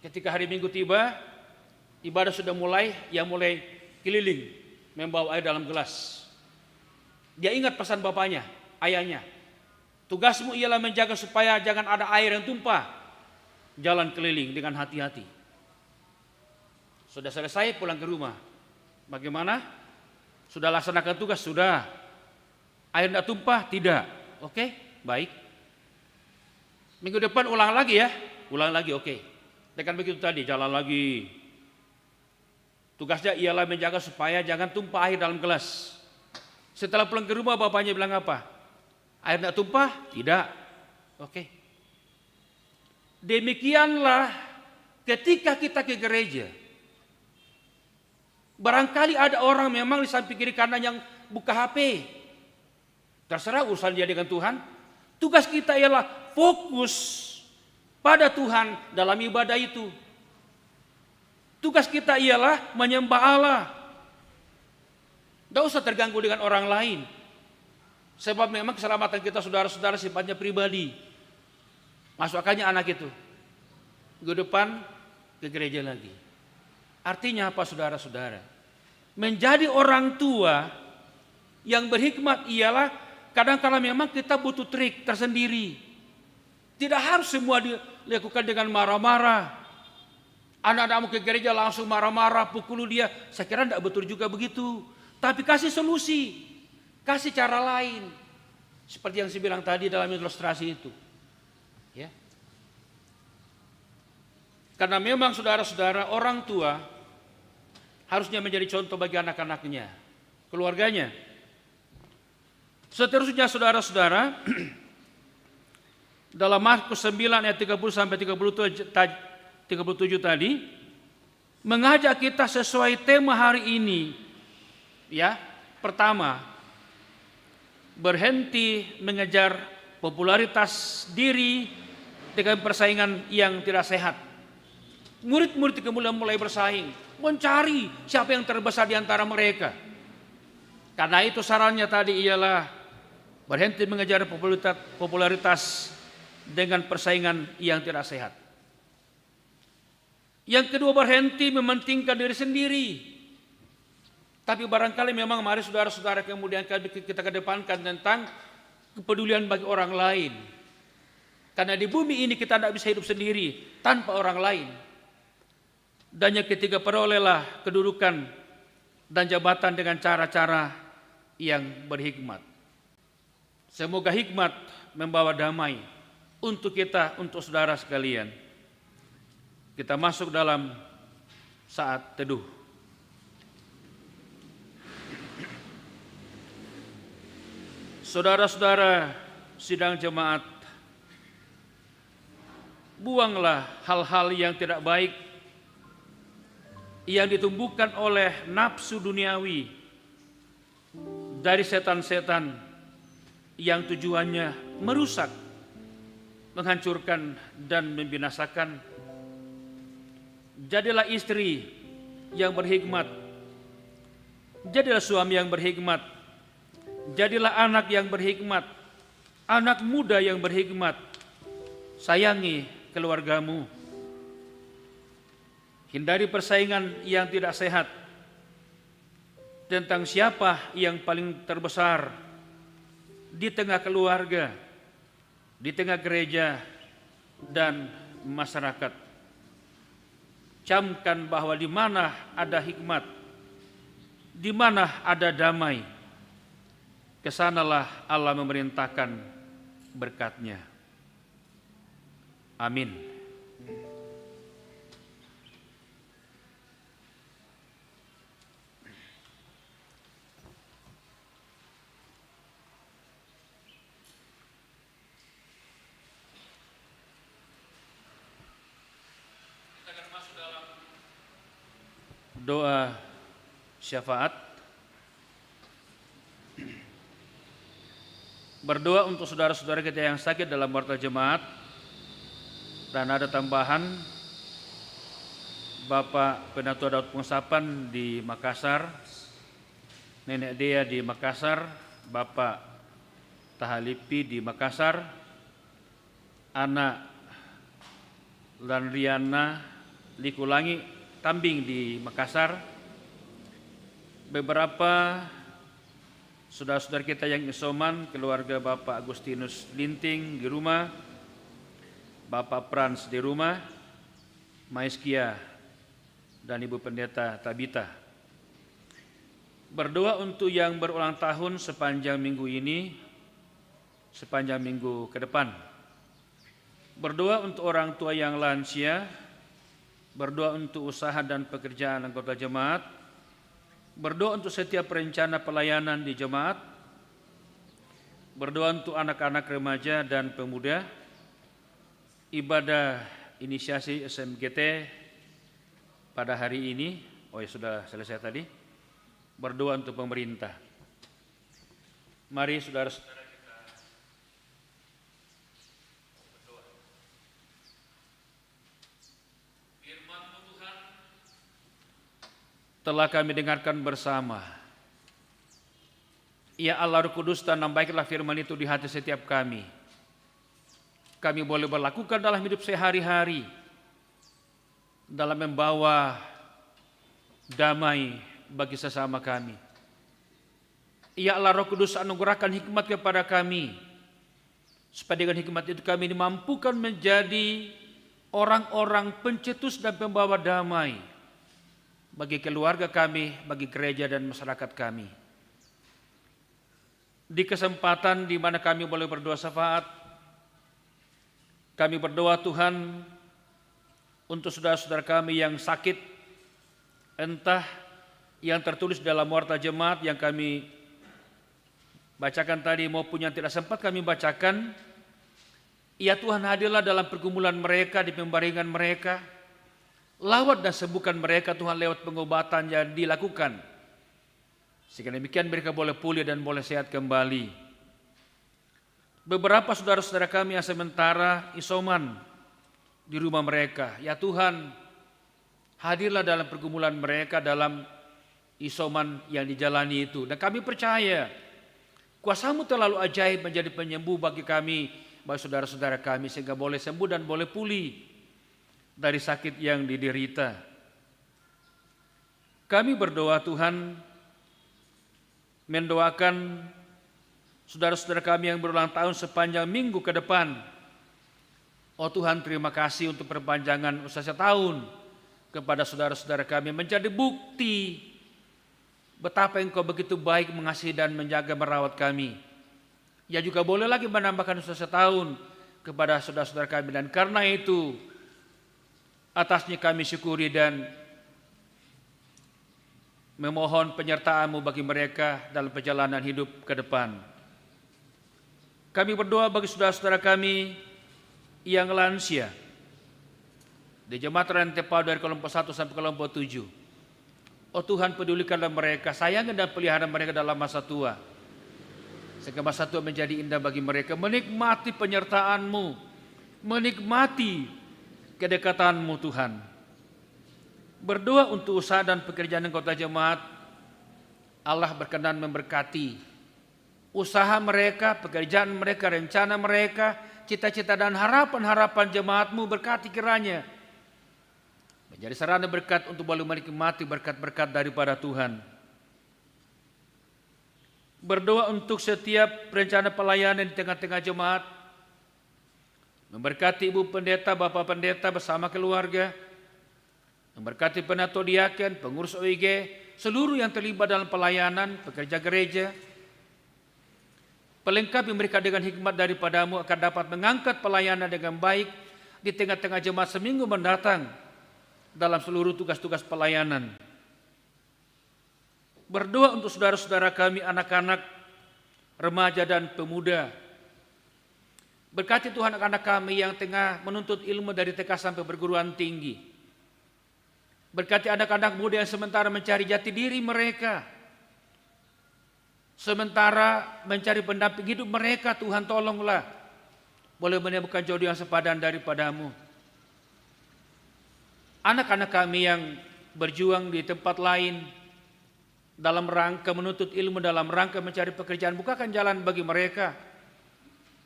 Ketika hari Minggu tiba, ibadah sudah mulai, yang mulai keliling, membawa air dalam gelas. Dia ingat pesan bapaknya, ayahnya. Tugasmu ialah menjaga supaya jangan ada air yang tumpah. Jalan keliling dengan hati-hati. Sudah selesai pulang ke rumah. Bagaimana? Sudah laksanakan tugas? Sudah. Air tidak tumpah? Tidak. Oke, baik. Minggu depan ulang lagi ya. Ulang lagi, oke. Dengan begitu tadi, jalan lagi. Tugasnya ialah menjaga supaya jangan tumpah air dalam gelas. Setelah pulang ke rumah, bapaknya bilang apa? Air tidak tumpah? Tidak. Oke. Demikianlah ketika kita ke gereja. Barangkali ada orang memang di samping kiri kanan yang buka HP. Terserah urusan dia dengan Tuhan. Tugas kita ialah fokus pada Tuhan dalam ibadah itu. Tugas kita ialah menyembah Allah. Tidak usah terganggu dengan orang lain. Sebab memang keselamatan kita saudara-saudara sifatnya pribadi. Masuk akalnya anak itu. Minggu depan ke gereja lagi. Artinya apa saudara-saudara? Menjadi orang tua yang berhikmat ialah kadang-kadang memang kita butuh trik tersendiri. Tidak harus semua dilakukan dengan marah-marah. Anak-anakmu ke gereja langsung marah-marah, pukul dia. Saya kira tidak betul juga begitu. Tapi kasih solusi. Kasih cara lain. Seperti yang saya bilang tadi dalam ilustrasi itu. Ya. Karena memang saudara-saudara orang tua harusnya menjadi contoh bagi anak-anaknya, keluarganya. Seterusnya saudara-saudara, dalam Markus 9 ayat 30 sampai 37 tadi, mengajak kita sesuai tema hari ini. Ya, pertama, berhenti mengejar popularitas diri dengan persaingan yang tidak sehat. Murid-murid kemudian mulai bersaing, mencari siapa yang terbesar di antara mereka. Karena itu sarannya tadi ialah berhenti mengejar popularitas dengan persaingan yang tidak sehat. Yang kedua, berhenti mementingkan diri sendiri. Tapi barangkali memang mari saudara-saudara kemudian kita kedepankan tentang kepedulian bagi orang lain. Karena di bumi ini kita tidak bisa hidup sendiri tanpa orang lain. Dan yang ketiga, perolehlah kedudukan dan jabatan dengan cara-cara yang berhikmat. Semoga hikmat membawa damai untuk kita, untuk saudara sekalian. Kita masuk dalam saat teduh. Saudara-saudara sidang jemaat, buanglah hal-hal yang tidak baik yang ditumbuhkan oleh nafsu duniawi dari setan-setan yang tujuannya merusak, menghancurkan, dan membinasakan. Jadilah istri yang berhikmat, jadilah suami yang berhikmat, jadilah anak yang berhikmat, anak muda yang berhikmat. Sayangi keluargamu. Hindari persaingan yang tidak sehat tentang siapa yang paling terbesar di tengah keluarga, di tengah gereja, dan masyarakat. Camkan bahwa di mana ada hikmat, di mana ada damai, kesanalah Allah memerintahkan berkat-Nya. Amin. Doa syafaat. Berdoa untuk saudara-saudara kita yang sakit dalam warta jemaat. Dan ada tambahan, Bapak Penatua Daud Pengsapan di Makassar, Nenek Dea di Makassar, Bapak Tahalipi di Makassar, anak Landriana Likulangi Tambing di Makassar, beberapa saudara-saudara kita yang isoman, keluarga Bapak Agustinus Linting di rumah, Bapak Frans di rumah, Maiskia dan Ibu Pendeta Tabita. Berdoa untuk yang berulang tahun sepanjang minggu ini, sepanjang minggu ke depan. Berdoa untuk orang tua yang lansia, berdoa untuk usaha dan pekerjaan anggota jemaat, berdoa untuk setiap rencana pelayanan di jemaat, berdoa untuk anak-anak remaja dan pemuda, ibadah inisiasi SMGT pada hari ini, sudah selesai tadi, berdoa untuk pemerintah. Mari saudara-saudara kita berdoa. Firman Tuhan telah kami dengarkan bersama. Ya Allah Roh Kudus, tanam baiklah firman itu di hati setiap kami. Kami boleh berlakukan dalam hidup sehari-hari, dalam membawa damai bagi sesama kami. Ya Allah Roh Kudus, anugerahkan hikmat kepada kami, supaya dengan hikmat itu kami dimampukan menjadi orang-orang pencetus dan pembawa damai bagi keluarga kami, bagi gereja dan masyarakat kami. Di kesempatan di mana kami boleh berdoa syafaat, kami berdoa Tuhan untuk saudara-saudara kami yang sakit, entah yang tertulis dalam warta jemaat yang kami bacakan tadi maupun yang tidak sempat kami bacakan. Ya Tuhan, hadirlah dalam pergumulan mereka, di pembaringan mereka. Lawat dan sembuhkan mereka Tuhan lewat pengobatan yang dilakukan. Sehingga demikian mereka boleh pulih dan boleh sehat kembali. Beberapa saudara-saudara kami yang sementara isoman di rumah mereka, ya Tuhan, hadirlah dalam pergumulan mereka dalam isoman yang dijalani itu. Dan kami percaya kuasa-Mu terlalu ajaib menjadi penyembuh bagi kami, bagi saudara-saudara kami, sehingga boleh sembuh dan boleh pulih dari sakit yang diderita. Kami berdoa Tuhan, mendoakan saudara-saudara kami yang berulang tahun sepanjang minggu ke depan. Oh Tuhan, terima kasih untuk perpanjangan usia setahun kepada saudara-saudara kami, menjadi bukti betapa Engkau begitu baik mengasihi dan menjaga merawat kami. Ya juga boleh lagi menambahkan usia setahun kepada saudara-saudara kami, dan karena itu atasnya kami syukuri dan memohon penyertaan-Mu bagi mereka dalam perjalanan hidup ke depan. Kami berdoa bagi saudara-saudara kami yang lansia di jemaat Rentepau dari kelompok 1 sampai kelompok 7. Oh Tuhan, pedulikanlah mereka, sayangi dan pelihara mereka dalam masa tua, sehingga masa tua menjadi indah bagi mereka, menikmati penyertaan-Mu, menikmati kedekatan-Mu Tuhan. Berdoa untuk usaha dan pekerjaan anggota jemaat, Allah berkenan memberkati usaha mereka, pekerjaan mereka, rencana mereka, cita-cita dan harapan-harapan jemaat-Mu. Berkati kiranya menjadi sarana berkat untuk boleh menikmati berkat-berkat daripada Tuhan. Berdoa untuk setiap rencana pelayanan di tengah-tengah jemaat, memberkati Ibu Pendeta, Bapak Pendeta bersama keluarga, memberkati penatua diaken, pengurus OIG, seluruh yang terlibat dalam pelayanan, pekerja gereja. Pelengkapi mereka dengan hikmat daripada-Mu akan dapat mengangkat pelayanan dengan baik, di tengah-tengah jemaat seminggu mendatang dalam seluruh tugas-tugas pelayanan. Berdoa untuk saudara-saudara kami, anak-anak, remaja dan pemuda. Berkati Tuhan anak-anak kami yang tengah menuntut ilmu dari TK sampai perguruan tinggi. Berkati anak-anak muda yang sementara mencari jati diri mereka, sementara mencari pendamping hidup mereka. Tuhan tolonglah, boleh menemukan jodoh yang sepadan daripadamu. Anak-anak kami yang berjuang di tempat lain dalam rangka menuntut ilmu, dalam rangka mencari pekerjaan, bukakan jalan bagi mereka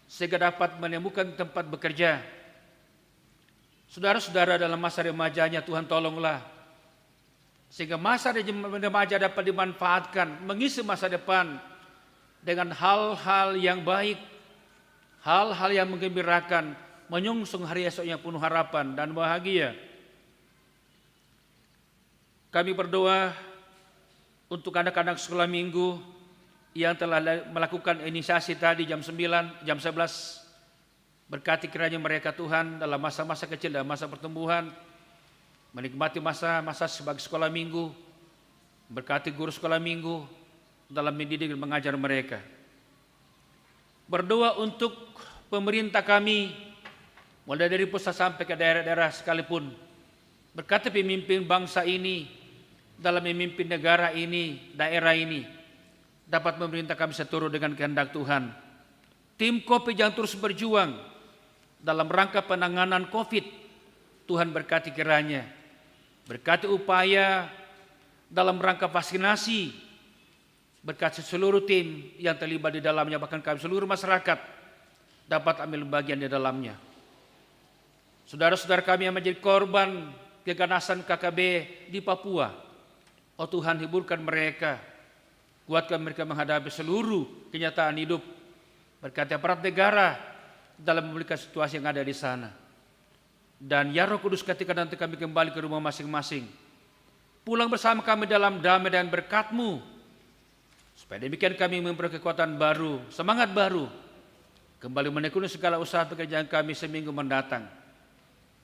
sehingga dapat menemukan tempat bekerja. Saudara-saudara dalam masa remajanya, Tuhan tolonglah sehingga masa remaja dapat dimanfaatkan, mengisi masa depan dengan hal-hal yang baik, hal-hal yang menggembirakan, menyongsong hari esok yang penuh harapan dan bahagia. Kami berdoa untuk anak-anak sekolah minggu yang telah melakukan inisiasi tadi jam 9, jam 11. Berkati kiranya mereka Tuhan dalam masa-masa kecil dan masa pertumbuhan, menikmati masa-masa sebagai sekolah minggu. Berkati guru sekolah minggu dalam mendidik dan mengajar mereka. Berdoa untuk pemerintah kami, mulai dari pusat sampai ke daerah-daerah sekalipun. Berkati pemimpin bangsa ini dalam memimpin negara ini, daerah ini, dapat memerintah kami seturut dengan kehendak Tuhan. Tim Kopi yang terus berjuang dalam rangka penanganan COVID, Tuhan berkati kiranya. Berkati upaya dalam rangka vaksinasi, berkati seluruh tim yang terlibat di dalamnya, bahkan kami seluruh masyarakat dapat ambil bagian di dalamnya. Saudara-saudara kami yang menjadi korban keganasan KKB di Papua, oh Tuhan, hiburkan mereka, kuatkan mereka menghadapi seluruh kenyataan hidup. Berkati aparat negara dalam memulihkan situasi yang ada di sana. Dan ya Roh Kudus, ketika nanti kami kembali ke rumah masing-masing, pulang bersama kami dalam damai dan berkat-Mu, supaya demikian kami memperoleh kekuatan baru, semangat baru, kembali menekuni segala usaha pekerjaan kami seminggu mendatang.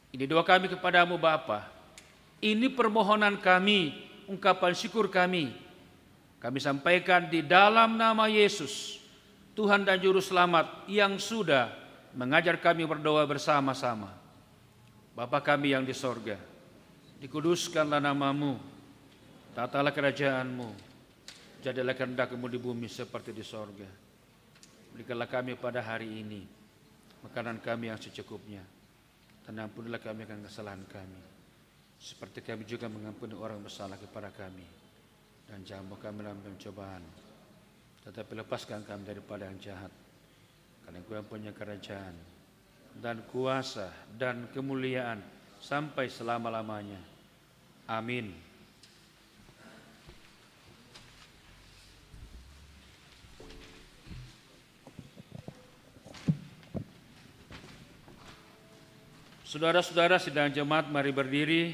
Ini doa kami kepadamu Bapa. Ini permohonan kami, ungkapan syukur kami sampaikan di dalam nama Yesus, Tuhan dan Juru Selamat yang sudah mengajar kami berdoa bersama-sama. Bapa kami yang di sorga, dikuduskanlah namamu, tatalah kerajaanmu, jadilah kehendak-Mu di bumi seperti di sorga. Berikanlah kami pada hari ini makanan kami yang secukupnya, dan ampunilah kami akan kesalahan kami, seperti kami juga mengampuni orang bersalah kepada kami. Dan jangan bawa kami dalam pencobaan, tetapi lepaskan kami daripada yang jahat. Karena Engkau yang punya kerajaan dan kuasa dan kemuliaan sampai selama-lamanya. Amin. Saudara-saudara sidang jemaat, mari berdiri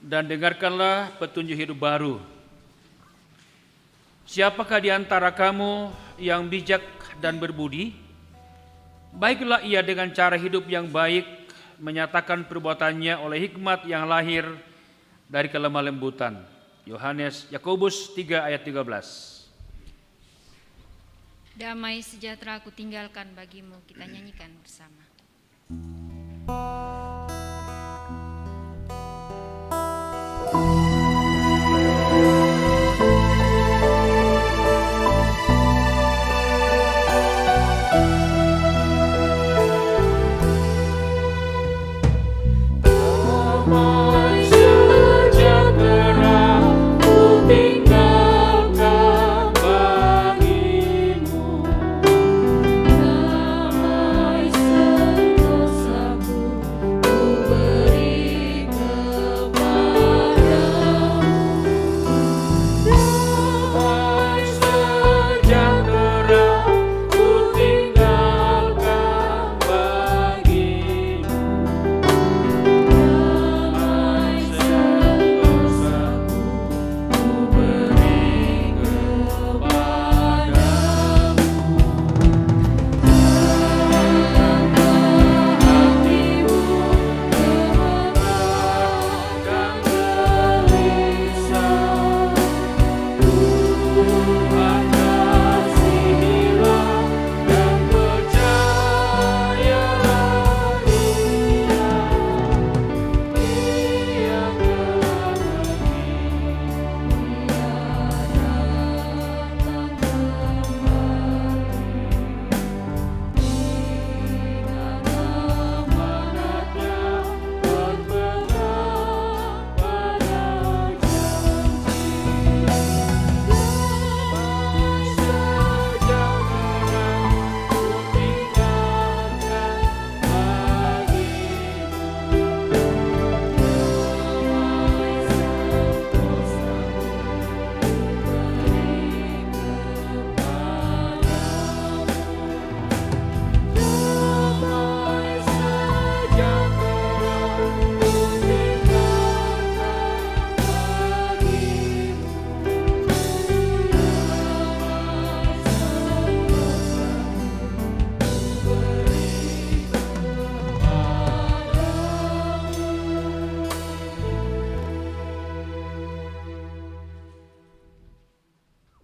dan dengarkanlah petunjuk hidup baru. Siapakah di antara kamu yang bijak dan berbudi? Baiklah ia dengan cara hidup yang baik, menyatakan perbuatannya oleh hikmat yang lahir dari kelemah lembutan. Yakobus 3 ayat 13. Damai sejahtera aku tinggalkan bagimu, kita nyanyikan bersama. Damai sejahtera ku tinggalkan bagimu, damai sentosaku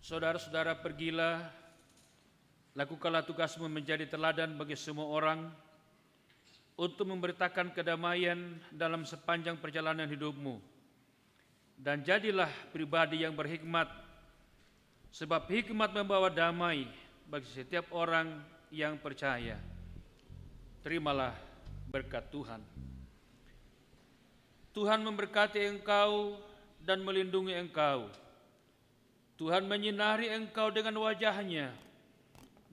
Saudara-saudara, pergilah, lakukanlah tugasmu menjadi teladan bagi semua orang untuk memberitakan kedamaian dalam sepanjang perjalanan hidupmu. Dan jadilah pribadi yang berhikmat, sebab hikmat membawa damai bagi setiap orang yang percaya. Terimalah berkat Tuhan. Tuhan memberkati engkau dan melindungi engkau. Tuhan menyinari engkau dengan wajah-Nya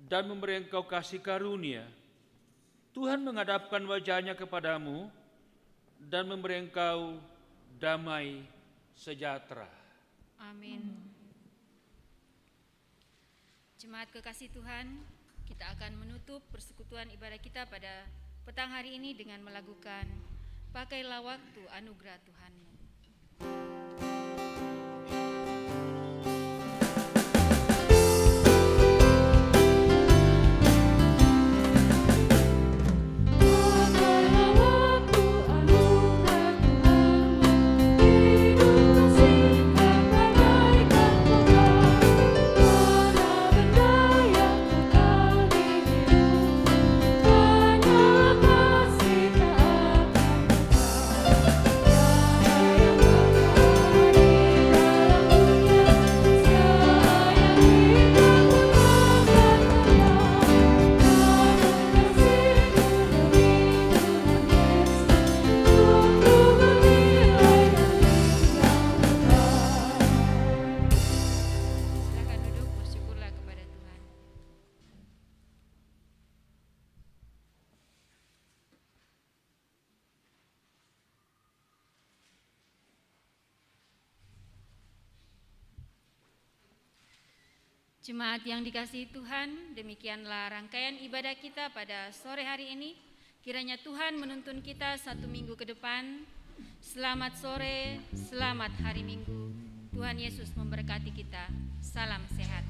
dan memberi engkau kasih karunia. Tuhan menghadapkan wajah-Nya kepadamu dan memberi engkau damai sejahtera. Amin. Jemaat kekasih Tuhan, kita akan menutup persekutuan ibadah kita pada petang hari ini dengan melakukan Pakailah Waktu Anugerah Tuhanmu. Silakan duduk, bersyukurlah kepada Tuhan. Jemaat yang dikasihi Tuhan, demikianlah rangkaian ibadah kita pada sore hari ini. Kiranya Tuhan menuntun kita 1 minggu ke depan. Selamat sore, selamat hari Minggu. Tuhan Yesus memberkati kita. Salam sehat.